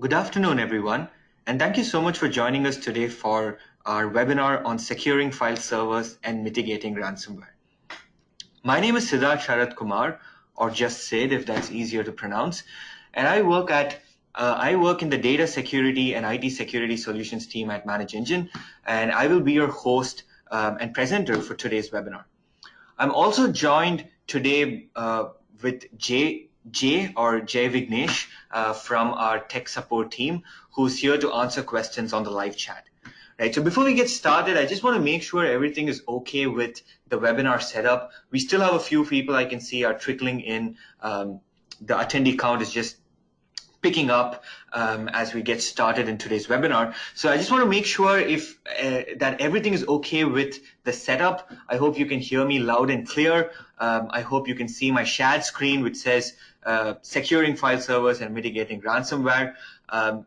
Good afternoon, everyone, and thank you so much for joining us today for our webinar on securing file servers and mitigating ransomware. My name is Siddharth Sharat Kumar, or just Sid if that's easier to pronounce, and I work in the data security and IT security solutions team at ManageEngine, and I will be your host and presenter for today's webinar. I'm also joined today with Jay Vignesh from our tech support team, who's here to answer questions on the live chat. Right. So before we get started, I just want to make sure everything is okay with the webinar setup. We still have a few people I can see are trickling in. The attendee count is just picking up as we get started in today's webinar. So I just want to make sure if that everything is okay with the setup. I hope you can hear me loud and clear. I hope you can see my shared screen, which says securing file servers and mitigating ransomware.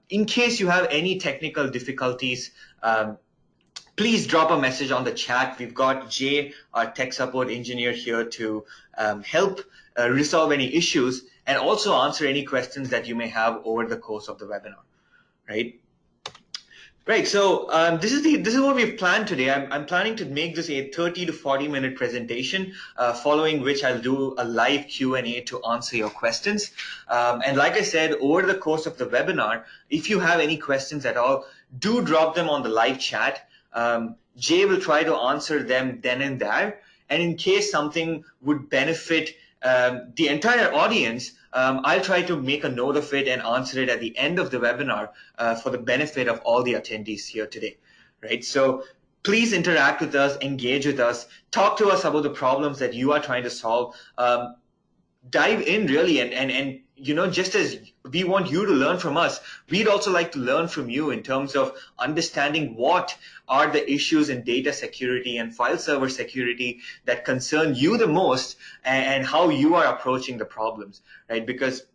In case you have any technical difficulties, please drop a message on the chat. We've got Jay, our tech support engineer, here to help resolve any issues and also answer any questions that you may have over the course of the webinar, right? Right, so this is what we've planned today. I'm planning to make this a 30 to 40-minute presentation, following which I'll do a live Q&A to answer your questions. And like I said, over the course of the webinar, if you have any questions at all, do drop them on the live chat. Jay will try to answer them then and there. And in case something would benefit the entire audience, I'll try to make a note of it and answer it at the end of the webinar for the benefit of all the attendees here today, right? So please interact with us, engage with us, talk to us about the problems that you are trying to solve. Dive in really and you know, just as we want you to learn from us, we'd also like to learn from you in terms of understanding what are the issues in data security and file server security that concern you the most and how you are approaching the problems, right? Because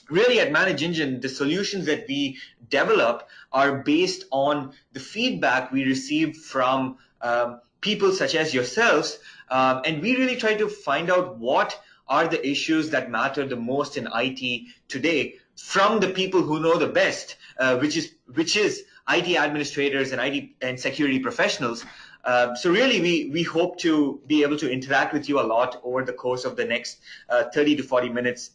really at ManageEngine, the solutions that we develop are based on the feedback we receive from people such as yourselves, and we really try to find out what are the issues that matter the most in IT today from the people who know the best, which is IT administrators and IT and security professionals. So really, we hope to be able to interact with you a lot over the course of the next 30 to 40 minutes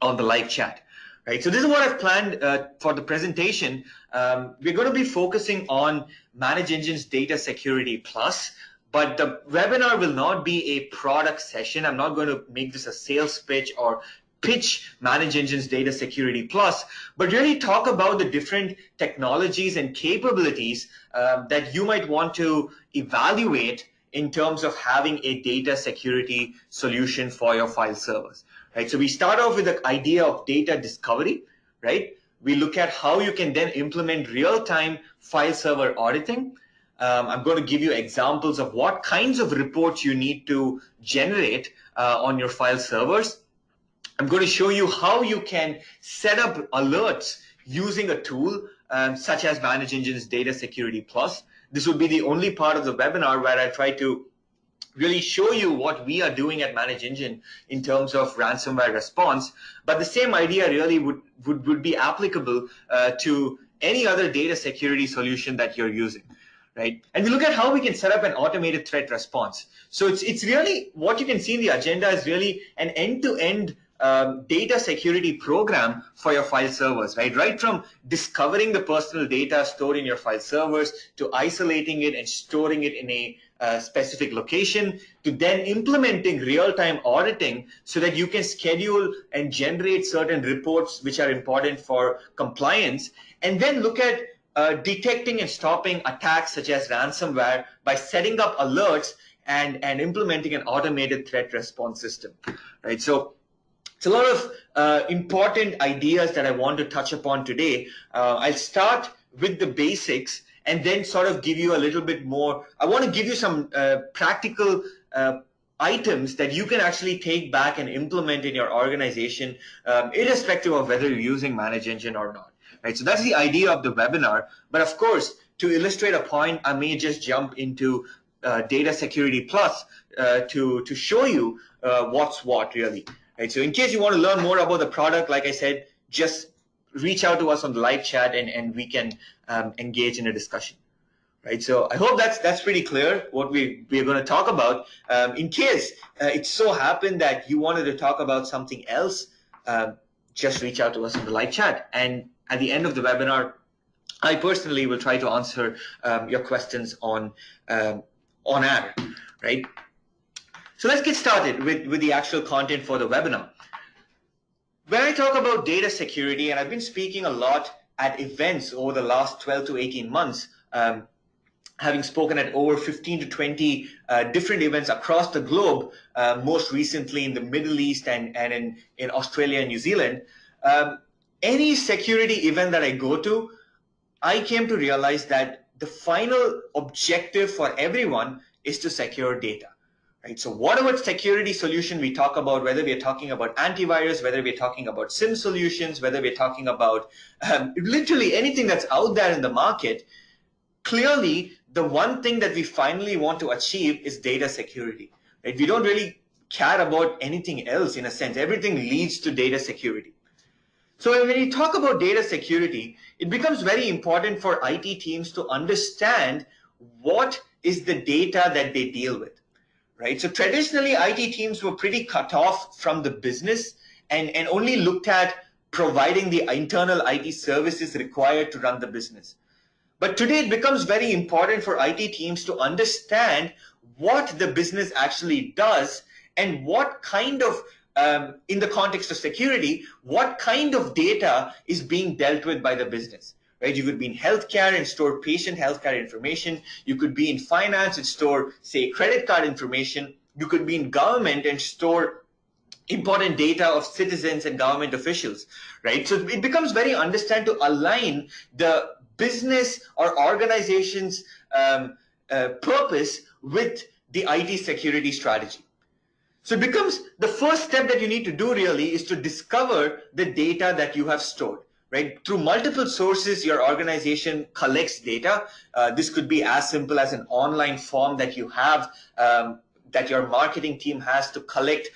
on the live chat. Right, so this is what I've planned for the presentation. We're going to be focusing on ManageEngine's Data Security Plus, but the webinar will not be a product session. I'm not going to make this a sales pitch or pitch ManageEngine's Data Security Plus, but really talk about the different technologies and capabilities that you might want to evaluate in terms of having a data security solution for your file servers. Right, so we start off with the idea of data discovery, right? We look at how you can then implement real-time file server auditing. I'm going to give you examples of what kinds of reports you need to generate on your file servers. I'm going to show you how you can set up alerts using a tool such as ManageEngine's Data Security Plus. This would be the only part of the webinar where I try to really show you what we are doing at ManageEngine in terms of ransomware response. But the same idea really would be applicable to any other data security solution that you're using, right? And we look at how we can set up an automated threat response. So it's really what you can see in the agenda is really an end-to-end data security program for your file servers, right? Right from discovering the personal data stored in your file servers to isolating it and storing it in a specific location, to then implementing real-time auditing so that you can schedule and generate certain reports which are important for compliance, and then look at detecting and stopping attacks such as ransomware by setting up alerts and implementing an automated threat response system, right? So it's a lot of important ideas that I want to touch upon today. I'll start with the basics and then sort of give you a little bit more. I want to give you some practical items that you can actually take back and implement in your organization, irrespective of whether you're using ManageEngine or not. Right? So that's the idea of the webinar. But of course, to illustrate a point, I may just jump into Data Security Plus to show you what's what really. Right? So in case you want to learn more about the product, like I said, just reach out to us on the live chat and we can engage in a discussion. Right, so I hope that's pretty clear what we're going to talk about. In case it so happened that you wanted to talk about something else, just reach out to us in the live chat. And at the end of the webinar, I personally will try to answer your questions on air, right? So let's get started with the actual content for the webinar. When I talk about data security, and I've been speaking a lot at events over the last 12 to 18 months, having spoken at over 15 to 20 different events across the globe, most recently in the Middle East and in Australia and New Zealand, any security event that I go to, I came to realize that the final objective for everyone is to secure data. Right? So whatever security solution we talk about, whether we're talking about antivirus, whether we're talking about SIM solutions, whether we're talking about literally anything that's out there in the market, clearly, the one thing that we finally want to achieve is data security. Right? We don't really care about anything else in a sense. Everything leads to data security. So when you talk about data security, it becomes very important for IT teams to understand what is the data that they deal with. Right? So traditionally, IT teams were pretty cut off from the business and only looked at providing the internal IT services required to run the business. But today it becomes very important for IT teams to understand what the business actually does and what kind of, in the context of security, what kind of data is being dealt with by the business. Right? You could be in healthcare and store patient healthcare information. You could be in finance and store, say, credit card information. You could be in government and store important data of citizens and government officials. Right? So it becomes very understand to align the business or organization's purpose with the IT security strategy. So it becomes the first step that you need to do really is to discover the data that you have stored. Right? Through multiple sources, your organization collects data. This could be as simple as an online form that you have that your marketing team has to collect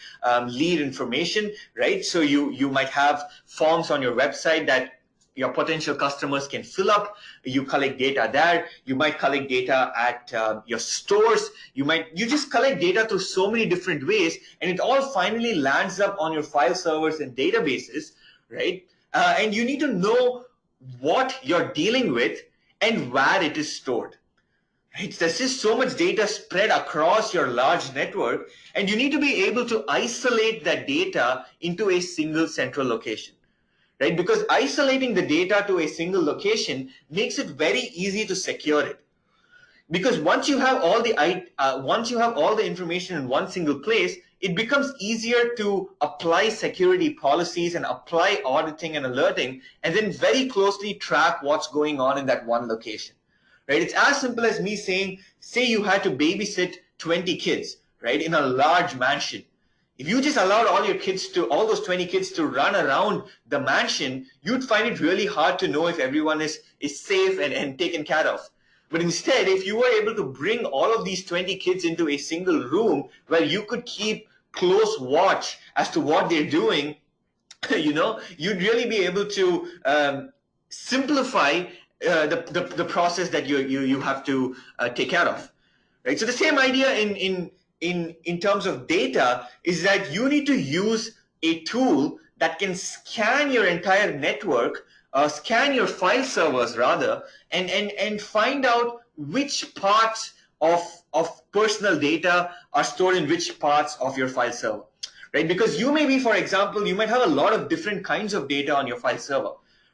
lead information. Right? So you might have forms on your website that your potential customers can fill up. You collect data there. You might collect data at your stores. You just collect data through so many different ways, and it all finally lands up on your file servers and databases, right? And you need to know what you're dealing with and where it is stored. Right? There's just so much data spread across your large network, and you need to be able to isolate that data into a single central location. Right? Because isolating the data to a single location makes it very easy to secure it. Because once you have all the information in one single place, it becomes easier to apply security policies and apply auditing and alerting, and then very closely track what's going on in that one location. Right? It's as simple as me saying, say you had to babysit 20 kids, right, in a large mansion. If you just allowed all those 20 kids to run around the mansion, you'd find it really hard to know if everyone is safe and taken care of. But instead, if you were able to bring all of these 20 kids into a single room where you could keep close watch as to what they're doing, you'd really be able to simplify the process that you have to take care of. Right? So the same idea in terms of data is that you need to use a tool that can scan your entire network, scan your file servers rather, and find out which parts of personal data are stored in which parts of your file server. Right? Because you may be, for example, you might have a lot of different kinds of data on your file server.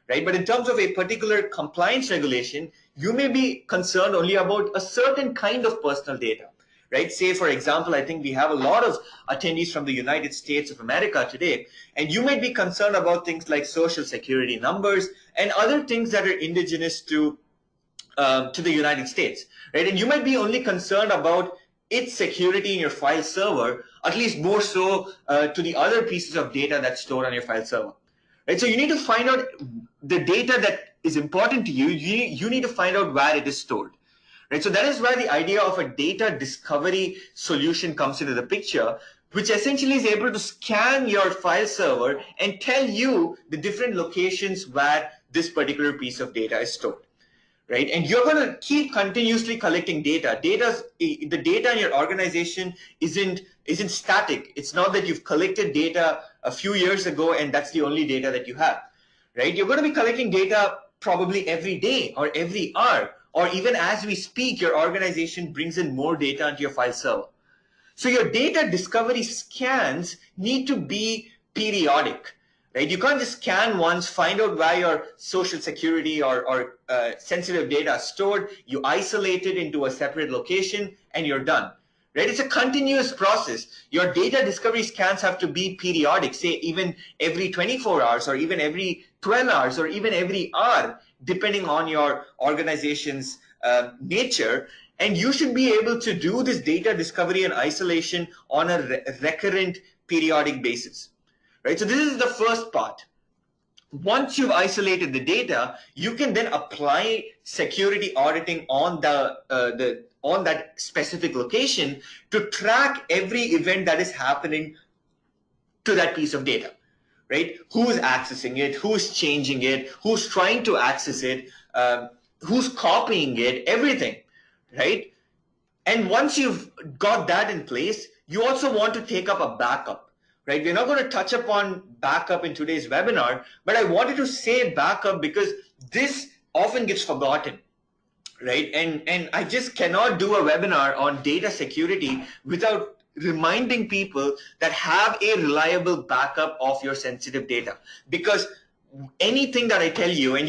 Right? But in terms of a particular compliance regulation, you may be concerned only about a certain kind of personal data. Right? Say, for example, I think we have a lot of attendees from the United States of America today, and you might be concerned about things like social security numbers and other things that are indigenous to the United States. Right? And you might be only concerned about its security in your file server, at least more so to the other pieces of data that's stored on your file server. Right? So you need to find out the data that is important to you. You need to find out where it is stored. Right? So that is where the idea of a data discovery solution comes into the picture, which essentially is able to scan your file server and tell you the different locations where this particular piece of data is stored. Right? And you're going to keep continuously collecting data. The data in your organization isn't static. It's not that you've collected data a few years ago and that's the only data that you have. Right? You're going to be collecting data probably every day or every hour, or even as we speak, your organization brings in more data into your file server. So your data discovery scans need to be periodic. Right? You can't just scan once, find out where your social security or sensitive data is stored, you isolate it into a separate location, and you're done. Right? It's a continuous process. Your data discovery scans have to be periodic, say even every 24 hours or even every 12 hours or even every hour, depending on your organization's nature. And you should be able to do this data discovery and isolation on a recurrent periodic basis. Right? So this is the first part. Once you've isolated the data, you can then apply security auditing on on that specific location to track every event that is happening to that piece of data. Right? Who's accessing it? Who's changing it? Who's trying to access it? Who's copying it? Everything. Right? And once you've got that in place, you also want to take up a backup. Right? We're not going to touch upon backup in today's webinar, but I wanted to say backup because this often gets forgotten. Right? And I just cannot do a webinar on data security without reminding people that have a reliable backup of your sensitive data. Because anything that I tell you, and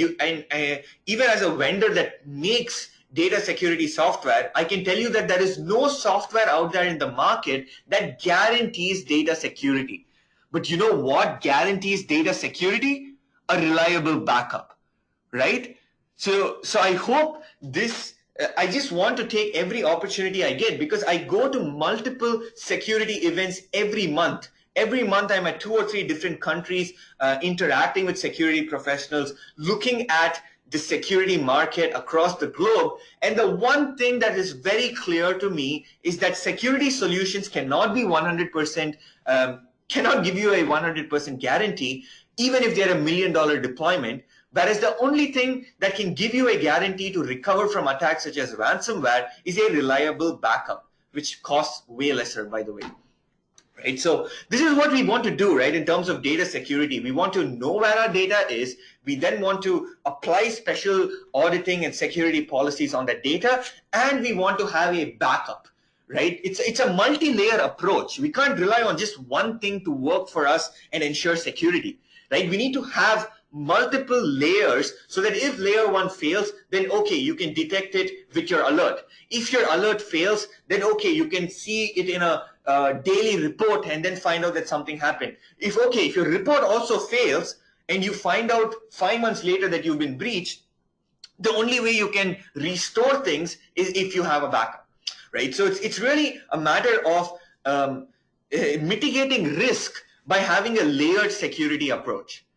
even as a vendor that makes data security software, I can tell you that there is no software out there in the market that guarantees data security. But you know what guarantees data security? A reliable backup, right? So I hope this, I just want to take every opportunity I get because I go to multiple security events every month. Every month I'm at 2 or 3 different countries interacting with security professionals, looking at the security market across the globe. And the one thing that is very clear to me is that security solutions cannot be 100%, cannot give you a 100% guarantee, even if they're $1 million deployment. Whereas the only thing that can give you a guarantee to recover from attacks such as ransomware is a reliable backup, which costs way lesser, by the way. Right? So this is what we want to do, right? In terms of data security, we want to know where our data is. We then want to apply special auditing and security policies on that data, and we want to have a backup, right? It's a multi-layer approach. We can't rely on just one thing to work for us and ensure security, right? We need to have multiple layers so that if layer 1 fails, then okay, you can detect it with your alert. If your alert fails, then okay, you can see it in a daily report and then find out that something happened. If your report also fails and you find out 5 months later that you've been breached, the only way you can restore things is if you have a backup, right? So it's really a matter of mitigating risk by having a layered security approach.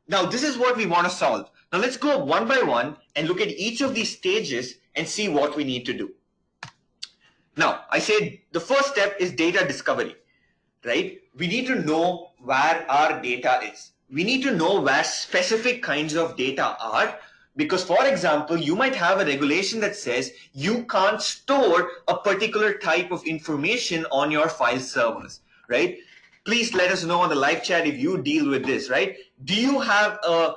Now, this is what we want to solve. Now, let's go one by one and look at each of these stages and see what we need to do. Now, I said the first step is data discovery, right? We need to know where our data is. We need to know where specific kinds of data are, because, for example, you might have a regulation that says you can't store a particular type of information on your file servers, right? Please let us know on the live chat if you deal with this, right? Do you have a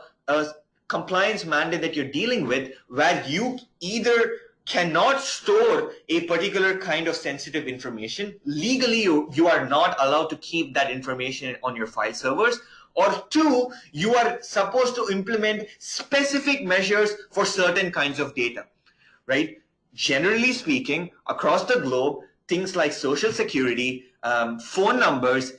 compliance mandate that you're dealing with where you either cannot store a particular kind of sensitive information? Legally, you are not allowed to keep that information on your file servers. Or 2, you are supposed to implement specific measures for certain kinds of data, right? Generally speaking, across the globe, things like social security, phone numbers,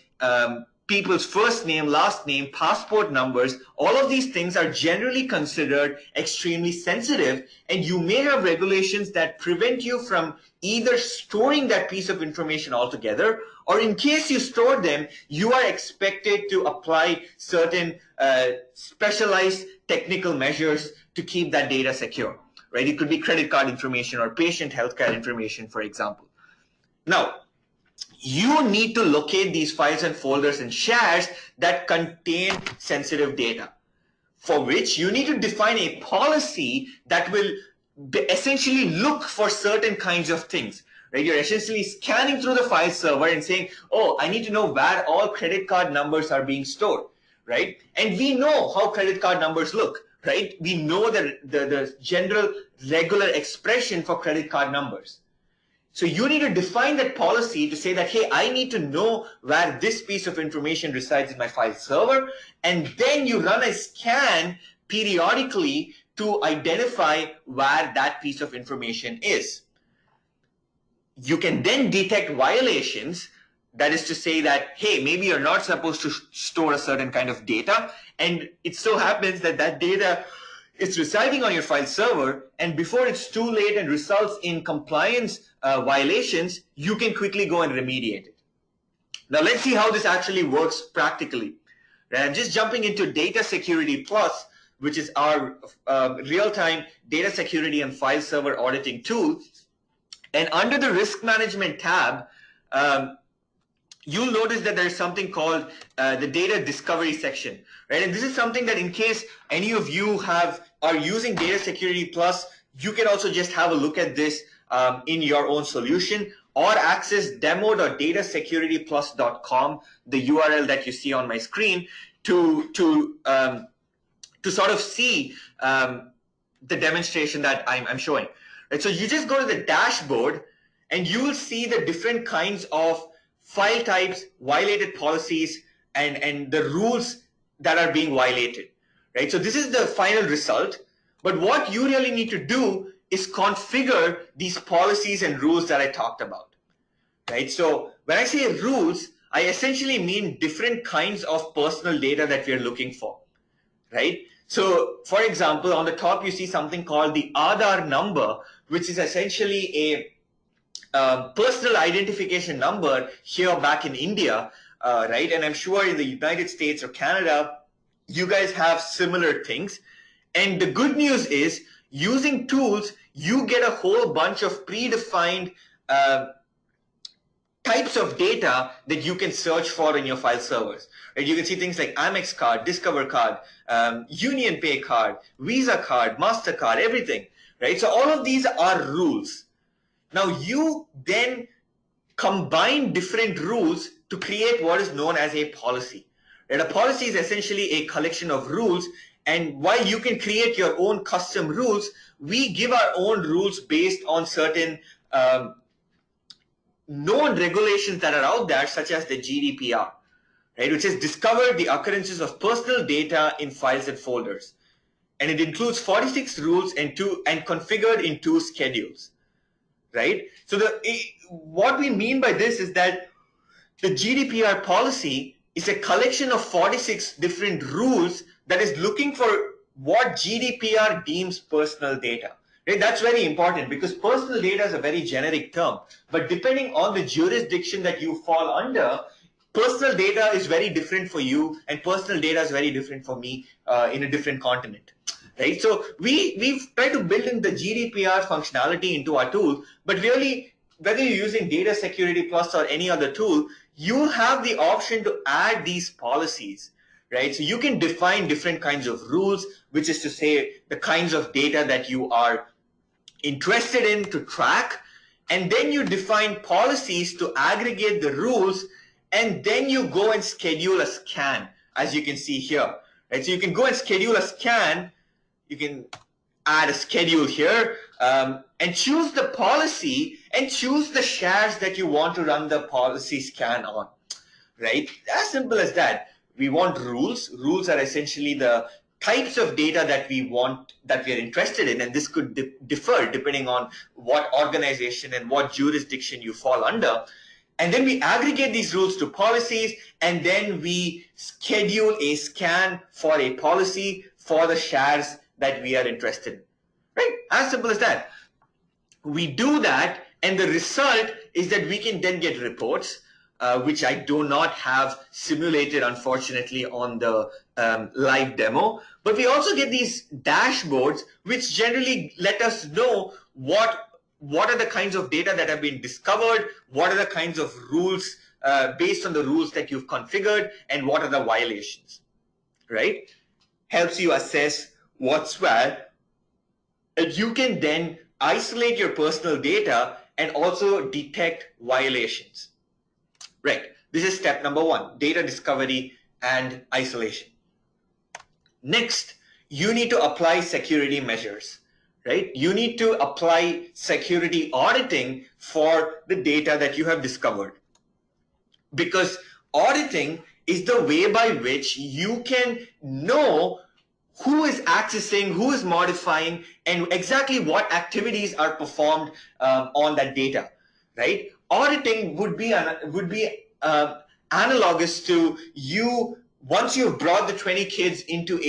people's first name, last name, passport numbers, all of these things are generally considered extremely sensitive, and you may have regulations that prevent you from either storing that piece of information altogether, or in case you store them, you are expected to apply certain specialized technical measures to keep that data secure, right? It could be credit card information or patient healthcare information, for example. Now, you need to locate these files and folders and shares that contain sensitive data, for which you need to define a policy that will essentially look for certain kinds of things. Right? You're essentially scanning through the file server and saying, oh, I need to know where all credit card numbers are being stored. Right? And we know how credit card numbers look. Right? We know the general regular expression for credit card numbers. So you need to define that policy to say that, hey, I need to know where this piece of information resides in my file server, and then you run a scan periodically to identify where that piece of information is. You can then detect violations. That is to say that, hey, maybe you're not supposed to store a certain kind of data, and it so happens that that data is residing on your file server, and before it's too late and results in compliance violations, you can quickly go and remediate it. Now let's see how this actually works practically. I'm just jumping into DataSecurity Plus, which is our real-time data security and file server auditing tool. And under the risk management tab, you'll notice that there's something called the data discovery section, right? And this is something that in case any of you are using DataSecurity Plus, you can also just have a look at this in your own solution, or access demo.datasecurityplus.com, the URL that you see on my screen, to sort of see the demonstration that I'm showing. Right? So you just go to the dashboard and you will see the different kinds of file types, violated policies, and the rules that are being violated. Right? So this is the final result. But what you really need to do is configure these policies and rules that I talked about. Right? So when I say rules, I essentially mean different kinds of personal data that we are looking for. Right? So for example, on the top you see something called the Aadhaar number, which is essentially a personal identification number here back in India, right? And I'm sure in the United States or Canada, you guys have similar things. And the good news is, using tools, you get a whole bunch of predefined types of data that you can search for in your file servers. Right? You can see things like Amex card, Discover card, Union Pay card, Visa card, MasterCard, everything. Right? So all of these are rules. Now you then combine different rules to create what is known as a policy. Right? A policy is essentially a collection of rules, and while you can create your own custom rules, we give our own rules based on certain known regulations that are out there, such as the GDPR, right? Which has discovered the occurrences of personal data in files and folders. And it includes 46 rules and configured in 2 schedules. Right? So what we mean by this is that the GDPR policy is a collection of 46 different rules that is looking for what GDPR deems personal data. Right? That's very important, because personal data is a very generic term. But depending on the jurisdiction that you fall under, personal data is very different for you, and personal data is very different for me in a different continent. Right? So we've tried to build in the GDPR functionality into our tool, but really, whether you're using DataSecurity Plus or any other tool, you have the option to add these policies. Right? So you can define different kinds of rules, which is to say the kinds of data that you are interested in to track, and then you define policies to aggregate the rules, and then you go and schedule a scan, as you can see here. Right? So you can go and schedule a scan. You can add a schedule here and choose the policy and choose the shares that you want to run the policy scan on. Right? As simple as that. We want rules. Rules are essentially the types of data that we want, that we are interested in, and this could differ depending on what organization and what jurisdiction you fall under. And then we aggregate these rules to policies, and then we schedule a scan for a policy for the shares that we are interested in. Right? As simple as that. We do that, and the result is that we can then get reports, which I do not have simulated, unfortunately, on the live demo. But we also get these dashboards, which generally let us know what what are the kinds of data that have been discovered, what are the kinds of rules based on the rules that you've configured, and what are the violations, right? Helps you assess what's where, and you can then isolate your personal data and also detect violations, right? This is step number one, data discovery and isolation. Next, you need to apply security measures, right? You need to apply security auditing for the data that you have discovered, because auditing is the way by which you can know who is accessing, who is modifying, and exactly what activities are performed on that data, right? Auditing would be analogous to you. Once you've brought the 20 kids into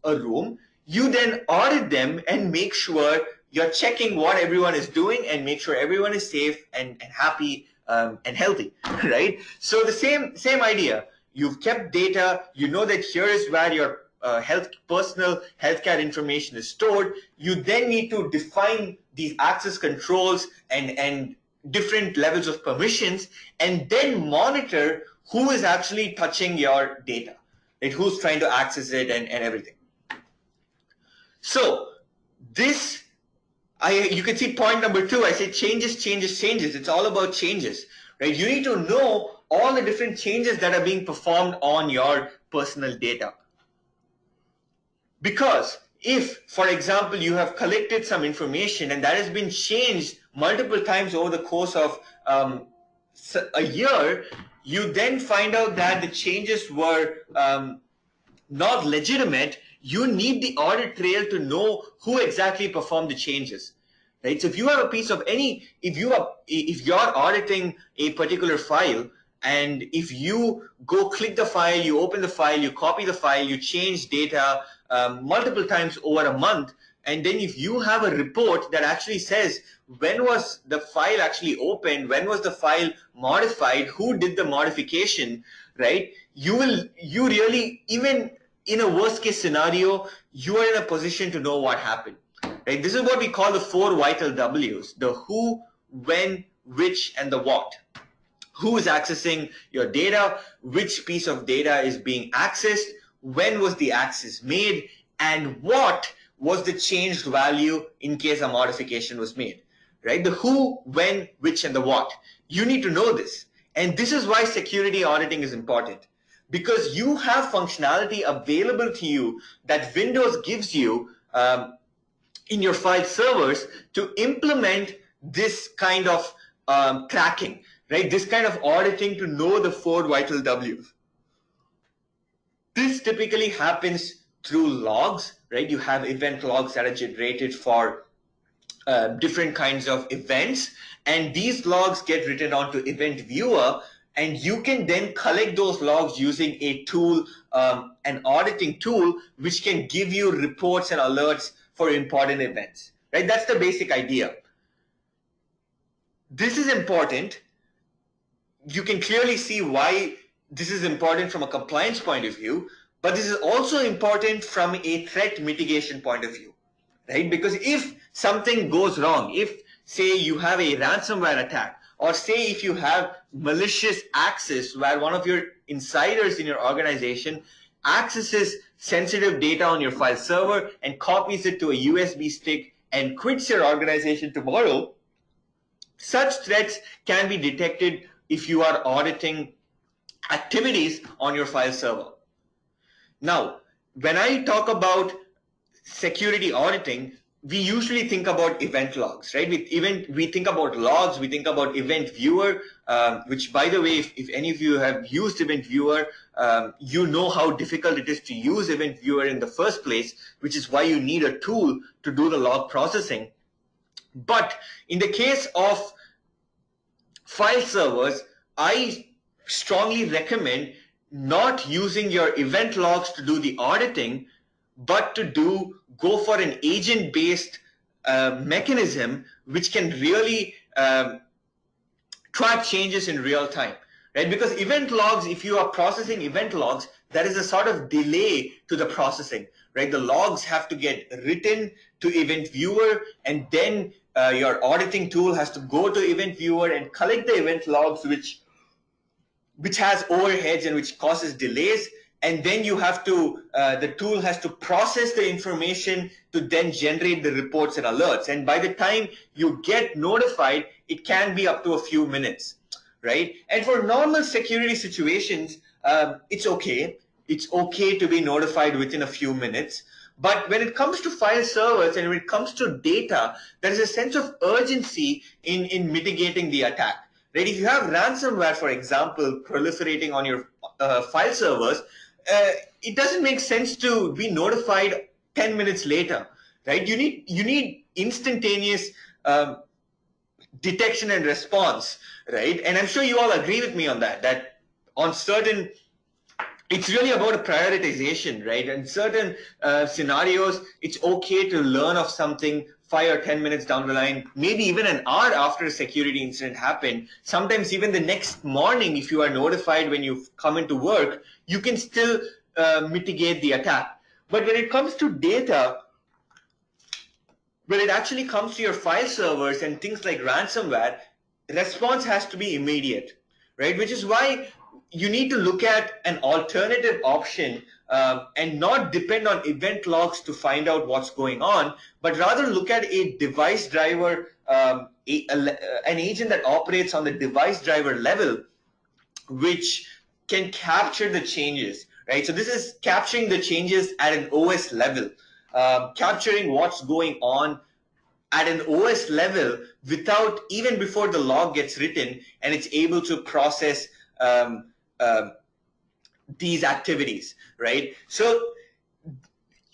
a room, you then audit them and make sure you're checking what everyone is doing and make sure everyone is safe and happy and healthy, right? So the same idea. You've kept data. You know that here is where your personal healthcare information is stored. You then need to define these access controls and different levels of permissions, and then monitor who is actually touching your data, right? Who's trying to access it and everything. So this, you can see point number 2, I say changes, changes, changes. It's all about changes, right? You need to know all the different changes that are being performed on your personal data. Because if, for example, you have collected some information and that has been changed multiple times over the course of a year, you then find out that the changes were not legitimate. You need the audit trail to know who exactly performed the changes, right? So if you have a piece of if you're auditing a particular file, and if you go click the file, you open the file, you copy the file, you change data multiple times over a month, and then if you have a report that actually says when was the file actually opened, when was the file modified, who did the modification, right? You really, even in a worst case scenario, you are in a position to know what happened, right? This is what we call the 4 vital W's: the who, when, which, and the what. Who is accessing your data, which piece of data is being accessed, when was the access made, and what was the changed value in case a modification was made, right? The who, when, which, and the what. You need to know this. And this is why security auditing is important, because you have functionality available to you that Windows gives you in your file servers to implement this kind of tracking, right? This kind of auditing to know the 4 vital W's. This typically happens through logs, right? You have event logs that are generated for different kinds of events, and these logs get written onto Event Viewer, and you can then collect those logs using a tool, an auditing tool, which can give you reports and alerts for important events, right? That's the basic idea. This is important. You can clearly see why this is important from a compliance point of view, but this is also important from a threat mitigation point of view, right? Because if something goes wrong, if say you have a ransomware attack, or say if you have malicious access where one of your insiders in your organization accesses sensitive data on your file server and copies it to a USB stick and quits your organization tomorrow, such threats can be detected if you are auditing activities on your file server. Now, when I talk about security auditing, we usually think about event logs, right? We think about logs, we think about Event Viewer, which, by the way, if any of you have used Event Viewer, you know how difficult it is to use Event Viewer in the first place, which is why you need a tool to do the log processing. But in the case of file servers, I strongly recommend not using your event logs to do the auditing, but to go for an agent-based mechanism which can really track changes in real time, right? Because event logs, if you are processing event logs, there is a sort of delay to the processing, right? The logs have to get written to event viewer, and then your auditing tool has to go to event viewer and collect the event logs, which has overheads and which causes delays. And then you have to, the tool has to process the information to then generate the reports and alerts. And by the time you get notified, it can be up to a few minutes, right? And for normal security situations, it's okay. It's okay to be notified within a few minutes. But when it comes to file servers and when it comes to data, there is a sense of urgency in mitigating the attack. Right? If you have ransomware, for example, proliferating on your file servers, it doesn't make sense to be notified 10 minutes later, right? You need instantaneous detection and response, right? And I'm sure you all agree with me on that on certain, it's really about a prioritization, right? In certain scenarios, it's okay to learn of something 5 or 10 minutes down the line, maybe even an hour after a security incident happened. Sometimes even the next morning, if you are notified when you come into work, you can still mitigate the attack. But when it comes to data, when it actually comes to your file servers and things like ransomware, response has to be immediate, right? Which is why you need to look at an alternative option and not depend on event logs to find out what's going on, but rather look at a device driver, an agent that operates on the device driver level, which can capture the changes, right? So this is capturing the changes at an OS level, capturing what's going on at an OS level without, even before the log gets written, and it's able to process these activities, right? So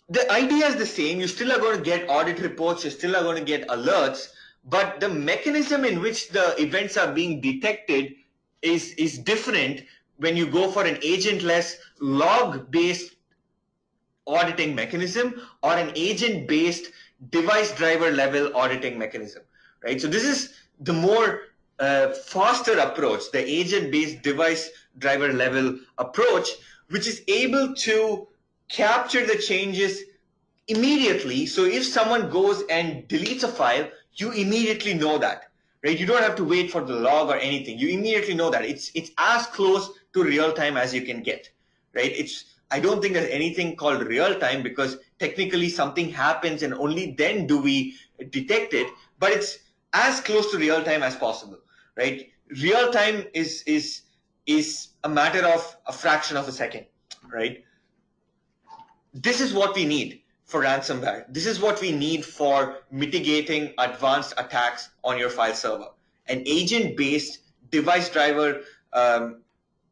the idea is the same. You still are going to get audit reports, you still are going to get alerts, but the mechanism in which the events are being detected is different when you go for an agentless log-based auditing mechanism or an agent-based device driver level auditing mechanism, right? So this is the more faster approach, the agent-based device driver level approach, which is able to capture the changes immediately. So if someone goes and deletes a file, you immediately know that, right? You don't have to wait for the log or anything. You immediately know that. It's as close to real time as you can get, right? I don't think there's anything called real time because technically something happens and only then do we detect it, but it's as close to real time as possible, right? Real time is a matter of a fraction of a second, right? This is what we need for ransomware. This is what we need for mitigating advanced attacks on your file server. An agent-based device driver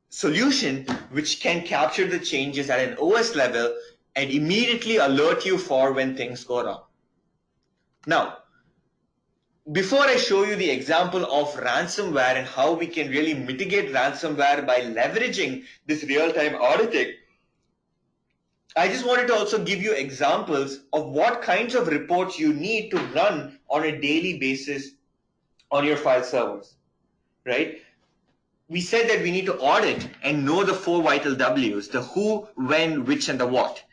solution which can capture the changes at an OS level and immediately alert you for when things go wrong. Now, before I show you the example of ransomware and how we can really mitigate ransomware by leveraging this real-time auditing, I just wanted to also give you examples of what kinds of reports you need to run on a daily basis on your file servers, right? We said that we need to audit and know the 4 vital W's, the who, when, which, and the what.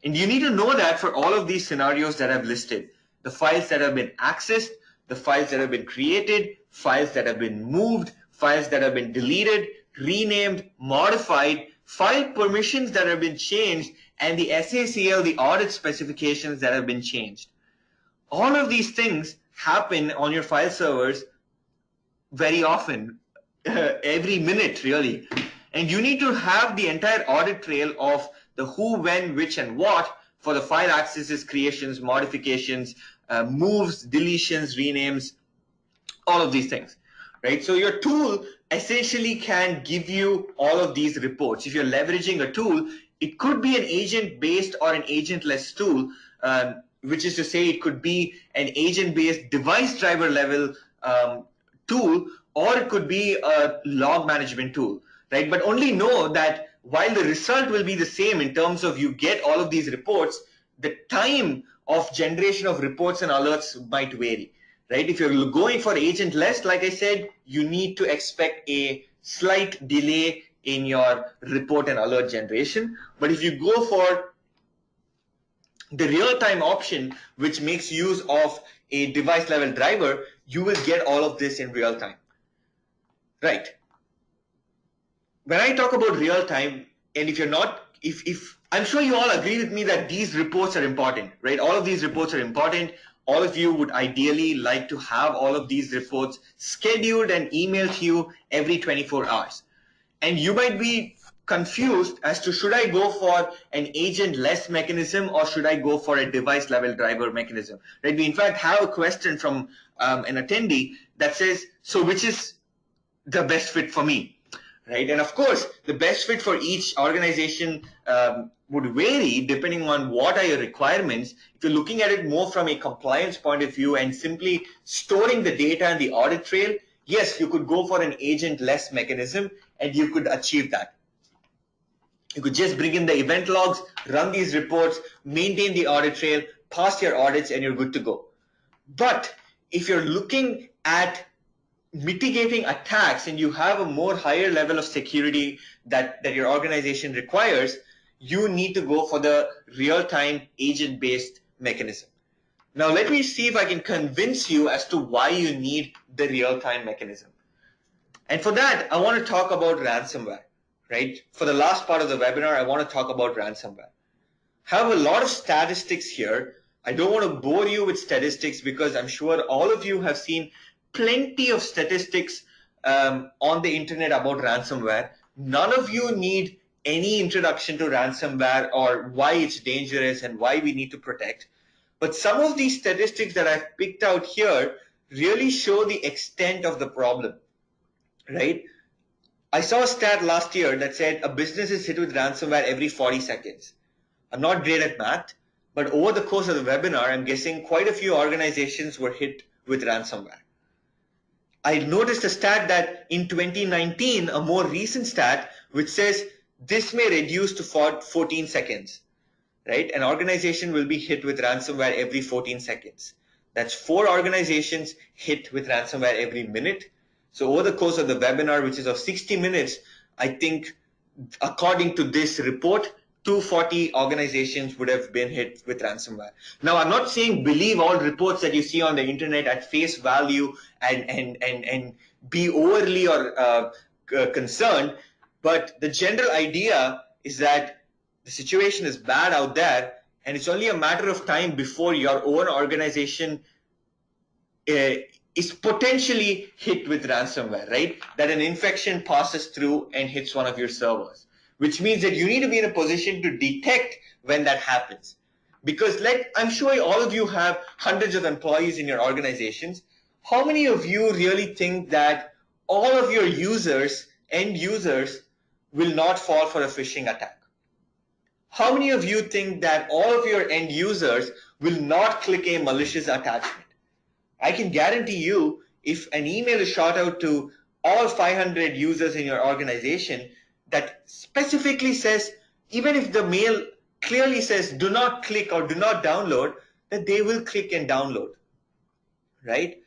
And you need to know that for all of these scenarios that I've listed, the files that have been accessed, the files that have been created, files that have been moved, files that have been deleted, renamed, modified, file permissions that have been changed, and the SACL, the audit specifications that have been changed. All of these things happen on your file servers very often, every minute really. And you need to have the entire audit trail of the who, when, which, and what for the file accesses, creations, modifications, moves, deletions, renames, all of these things, right? So your tool essentially can give you all of these reports. If you're leveraging a tool, it could be an agent-based or an agentless tool, which is to say it could be an agent-based device driver level tool, or it could be a log management tool, right? But only know that while the result will be the same in terms of you get all of these reports, the time of generation of reports and alerts might vary, right? If you're going for agentless, like I said, you need to expect a slight delay in your report and alert generation. But if you go for the real-time option, which makes use of a device level driver, you will get all of this in real time. Right. When I talk about real time, and if you're not, if I'm sure you all agree with me that these reports are important, right? All of these reports are important. All of you would ideally like to have all of these reports scheduled and emailed to you every 24 hours. And you might be confused as to should I go for an agent-less mechanism or should I go for a device-level driver mechanism, right? We in fact have a question from an attendee that says, so which is the best fit for me, right? And of course, the best fit for each organization would vary depending on what are your requirements. If you're looking at it more from a compliance point of view and simply storing the data in the audit trail, yes, you could go for an agent-less mechanism and you could achieve that. You could just bring in the event logs, run these reports, maintain the audit trail, pass your audits, and you're good to go. But if you're looking at mitigating attacks and you have a more higher level of security that your organization requires, you need to go for the real-time agent-based mechanism. Now let me see if I can convince you as to why you need the real-time mechanism. And for that, I want to talk about ransomware, right? For the last part of the webinar, I want to talk about ransomware. I have a lot of statistics here. I don't want to bore you with statistics because I'm sure all of you have seen plenty of statistics on the internet about ransomware. None of you need any introduction to ransomware or why it's dangerous and why we need to protect. But some of these statistics that I've picked out here really show the extent of the problem, right? I saw a stat last year that said a business is hit with ransomware every 40 seconds. I'm not great at math, but over the course of the webinar, I'm guessing quite a few organizations were hit with ransomware. I noticed a stat that in 2019, a more recent stat, which says this may reduce to 14 seconds, right? An organization will be hit with ransomware every 14 seconds. That's 4 organizations hit with ransomware every minute. So over the course of the webinar, which is of 60 minutes, I think according to this report, 240 organizations would have been hit with ransomware. Now, I'm not saying believe all reports that you see on the internet at face value and be overly or concerned, but the general idea is that the situation is bad out there and it's only a matter of time before your own organization is potentially hit with ransomware, right? That an infection passes through and hits one of your servers, which means that you need to be in a position to detect when that happens. Because I'm sure all of you have hundreds of employees in your organizations. How many of you really think that all of your end users, will not fall for a phishing attack? How many of you think that all of your end users will not click a malicious attachment? I can guarantee you, if an email is shot out to all 500 users in your organization that specifically says, even if the mail clearly says do not click or do not download, that they will click and download, right?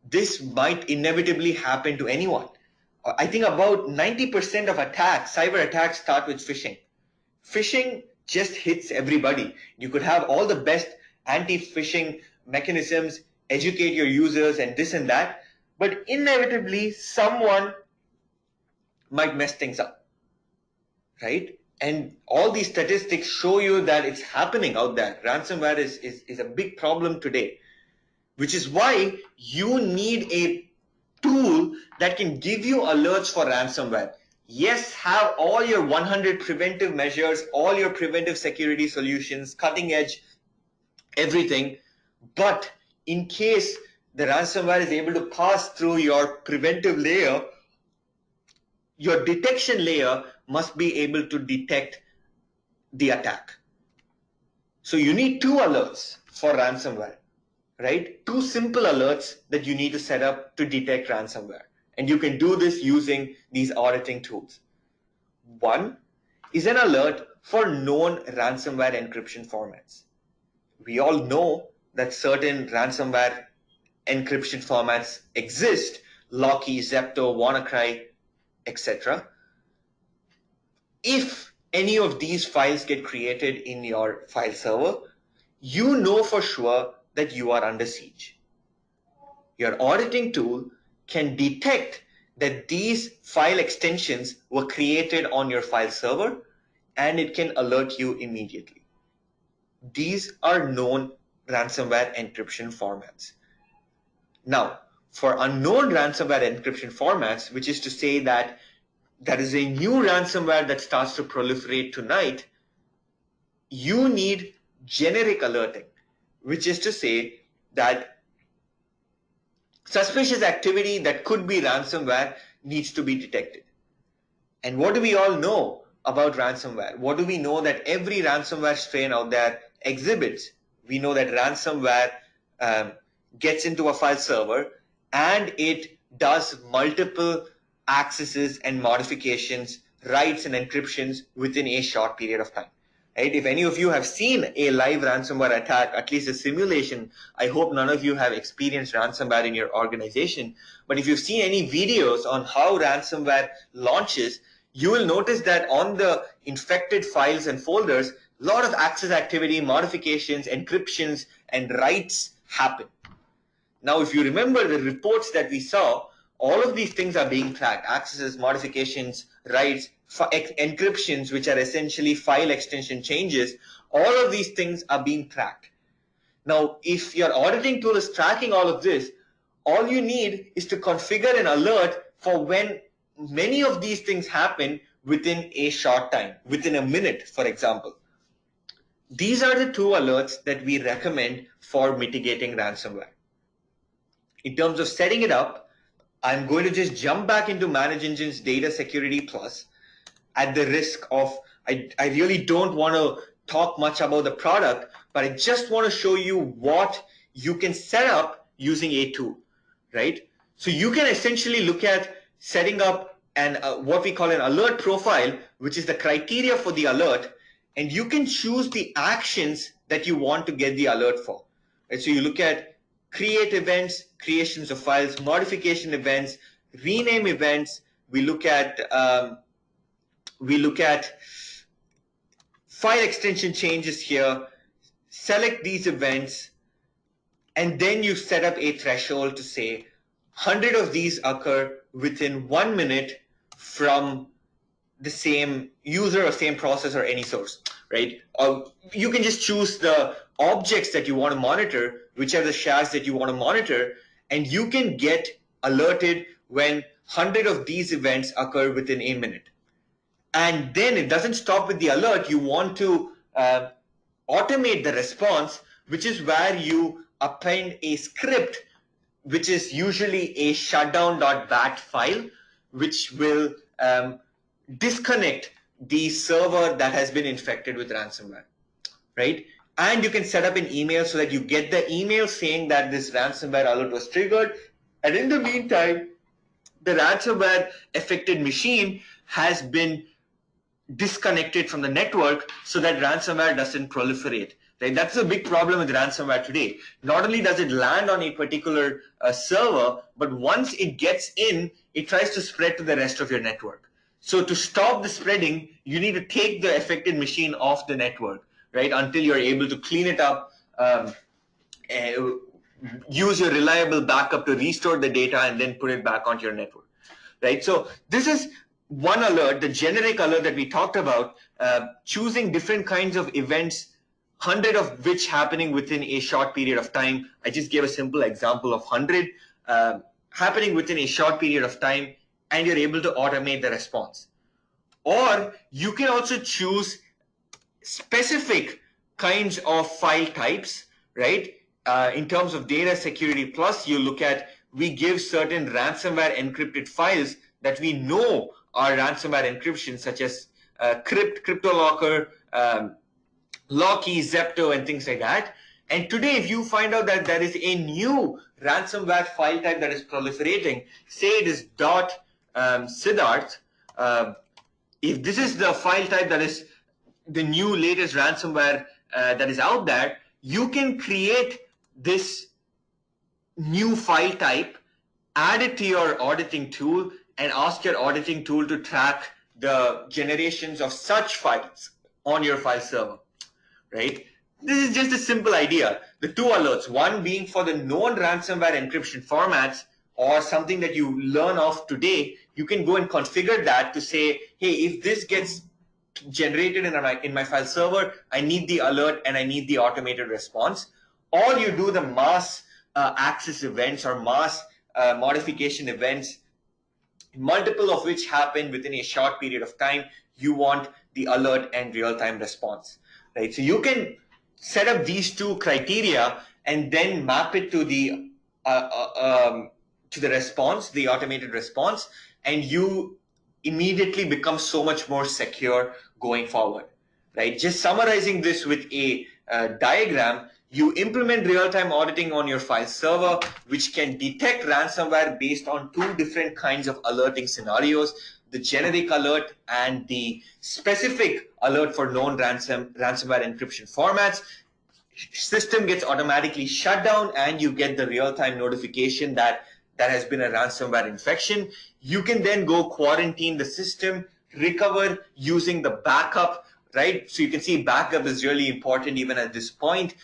This might inevitably happen to anyone. I think about 90% of attacks, cyber attacks, start with phishing. Phishing just hits everybody. You could have all the best anti-phishing mechanisms, educate your users and this and that, but inevitably someone might mess things up, right? And all these statistics show you that it's happening out there. Ransomware is a big problem today, which is why you need a tool that can give you alerts for ransomware. Yes, have all your 100 preventive measures, all your preventive security solutions, cutting edge, everything, but in case the ransomware is able to pass through your preventive layer, your detection layer must be able to detect the attack. So you need 2 alerts for ransomware, right? 2 simple alerts that you need to set up to detect ransomware. And you can do this using these auditing tools. One is an alert for known ransomware encryption formats. We all know that certain ransomware encryption formats exist, Locky, Zepto, WannaCry, etc. if any of these files get created in your file server, you know for sure that you are under siege. Your auditing tool can detect that these file extensions were created on your file server, and it can alert you immediately. These are known ransomware encryption formats. Now, for unknown ransomware encryption formats, which is to say that there is a new ransomware that starts to proliferate tonight, you need generic alerting, which is to say that suspicious activity that could be ransomware needs to be detected. And what do we all know about ransomware? What do we know that every ransomware strain out there exhibits? We know that ransomware gets into a file server and it does multiple accesses and modifications, writes and encryptions within a short period of time. Right? If any of you have seen a live ransomware attack, at least a simulation, I hope none of you have experienced ransomware in your organization. But if you've seen any videos on how ransomware launches, you will notice that on the infected files and folders, a lot of access activity, modifications, encryptions, and writes happen. Now, if you remember the reports that we saw, all of these things are being tracked. Accesses, modifications, writes, encryptions, which are essentially file extension changes. All of these things are being tracked. Now, if your auditing tool is tracking all of this, all you need is to configure an alert for when many of these things happen within a short time, within a minute, for example. These are the two alerts that we recommend for mitigating ransomware. In terms of setting it up, I'm going to just jump back into ManageEngine's DataSecurity Plus at the risk of, I really don't want to talk much about the product, but I just want to show you what you can set up using a tool, right? So you can essentially look at setting up what we call an alert profile, which is the criteria for the alert, and you can choose the actions that you want to get the alert for. Right? So you look at create events, creations of files, modification events, rename events. We look at file extension changes here, select these events, and then you set up a threshold to say 100 of these occur within 1 minute from the same user or same process or any source, right? Or you can just choose the objects that you want to monitor, which are the shards that you want to monitor, and you can get alerted when 100 of these events occur within a minute. And then it doesn't stop with the alert. You want to automate the response, which is where you append a script, which is usually a shutdown.bat file, which will disconnect the server that has been infected with ransomware, right? And you can set up an email so that you get the email saying that this ransomware alert was triggered. And in the meantime, the ransomware affected machine has been disconnected from the network so that ransomware doesn't proliferate. Right? That's a big problem with ransomware today. Not only does it land on a particular server, but once it gets in, it tries to spread to the rest of your network. So to stop the spreading, you need to take the affected machine off the network, right? Until you're able to clean it up, use your reliable backup to restore the data and then put it back onto your network, right? So this is one alert, the generic alert that we talked about, choosing different kinds of events, 100 of which happening within a short period of time. I just gave a simple example of 100 happening within a short period of time, and you're able to automate the response. Or you can also choose specific kinds of file types, right? In terms of DataSecurity Plus, you look at, we give certain ransomware encrypted files that we know are ransomware encryption, such as CryptoLocker, Locky, Zepto, and things like that. And today, if you find out that there is a new ransomware file type that is proliferating, say it is .Siddharth, if this is the file type that is the new latest ransomware that is out there, you can create this new file type, add it to your auditing tool, and ask your auditing tool to track the generations of such files on your file server, right? This is just a simple idea. The two alerts, one being for the known ransomware encryption formats or something that you learn of today, you can go and configure that to say, hey, if this gets generated in my file server, I need the alert and I need the automated response. Or you do the mass access events or mass modification events, multiple of which happen within a short period of time. You want the alert and real-time response, right? So you can set up these two criteria and then map it to the response, the automated response, and you immediately become so much more secure going forward, right? Just summarizing this with a diagram, you implement real-time auditing on your file server, which can detect ransomware based on two different kinds of alerting scenarios, the generic alert and the specific alert for known ransomware encryption formats. System gets automatically shut down and you get the real-time notification that there has been a ransomware infection. You can then go quarantine the system, recover using the backup, right? So you can see backup is really important even at this point.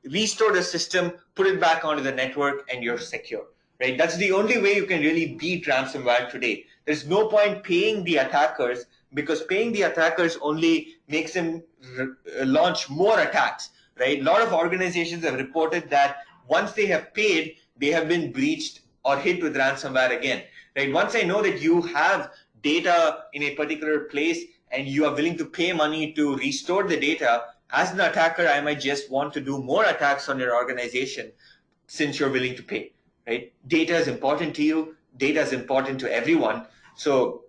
Restore the system, put it back onto the network, and you're secure, right? That's the only way you can really beat ransomware today. There's no point paying the attackers, because paying the attackers only makes them launch more attacks, right? A lot of organizations have reported that once they have paid, they have been breached or hit with ransomware again, right? Once I know that you have data in a particular place and you are willing to pay money to restore the data, as an attacker, I might just want to do more attacks on your organization since you're willing to pay, right? Data is important to you. Data is important to everyone. So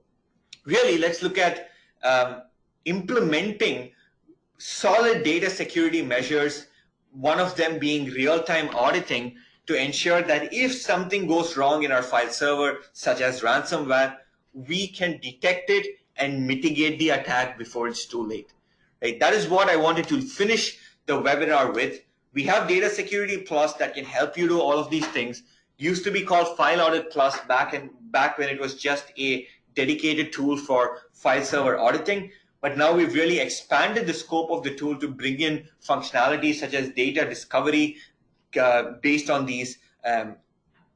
really, let's look at implementing solid data security measures, one of them being real-time auditing, to ensure that if something goes wrong in our file server, such as ransomware, we can detect it and mitigate the attack before it's too late. Right? That is what I wanted to finish the webinar with. We have DataSecurity Plus that can help you do all of these things. Used to be called File Audit Plus back when it was just a dedicated tool for file server auditing. But now we've really expanded the scope of the tool to bring in functionalities such as data discovery based on these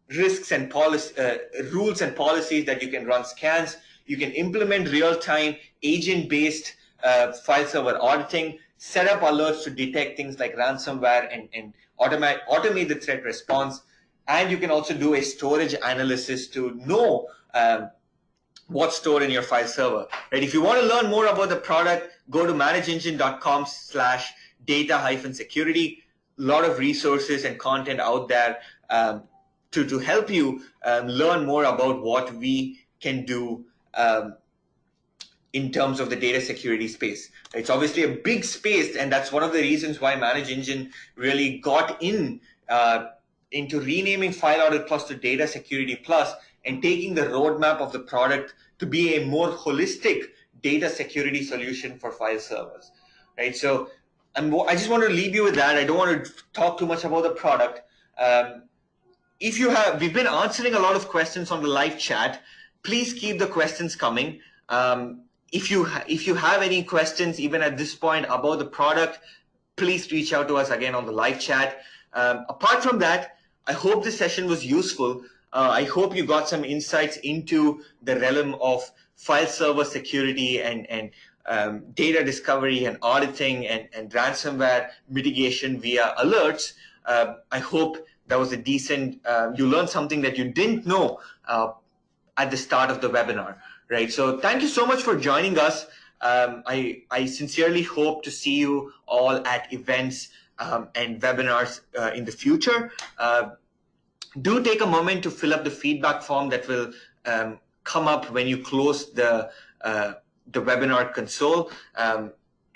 risks and rules and policies that you can run scans. You can implement real-time agent-based file server auditing, set up alerts to detect things like ransomware and automate the threat response. And you can also do a storage analysis to know what's stored in your file server. Right? If you want to learn more about the product, go to manageengine.com/data-security. A lot of resources and content out there to help you learn more about what we can do in terms of the data security space. It's obviously a big space, and that's one of the reasons why Manage Engine really got into renaming File Audit Plus to Data Security Plus and taking the roadmap of the product to be a more holistic data security solution for file servers. Right? So I just want to leave you with that. I don't want to talk too much about the product. We've been answering a lot of questions on the live chat. Please keep the questions coming. If you have any questions, even at this point, about the product, please reach out to us again on the live chat. Apart from that, I hope this session was useful. I hope you got some insights into the realm of file server security and data discovery and auditing and ransomware mitigation via alerts. I hope that was a decent, you learned something that you didn't know at the start of the webinar, right? So thank you so much for joining us. I sincerely hope to see you all at events and webinars in the future. Do take a moment to fill up the feedback form that will come up when you close the webinar console.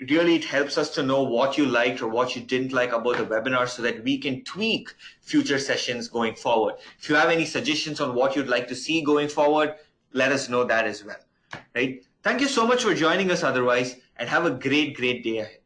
Really, it helps us to know what you liked or what you didn't like about the webinar so that we can tweak future sessions going forward. If you have any suggestions on what you'd like to see going forward, let us know that as well. Right? Thank you so much for joining us otherwise, and have a great day ahead.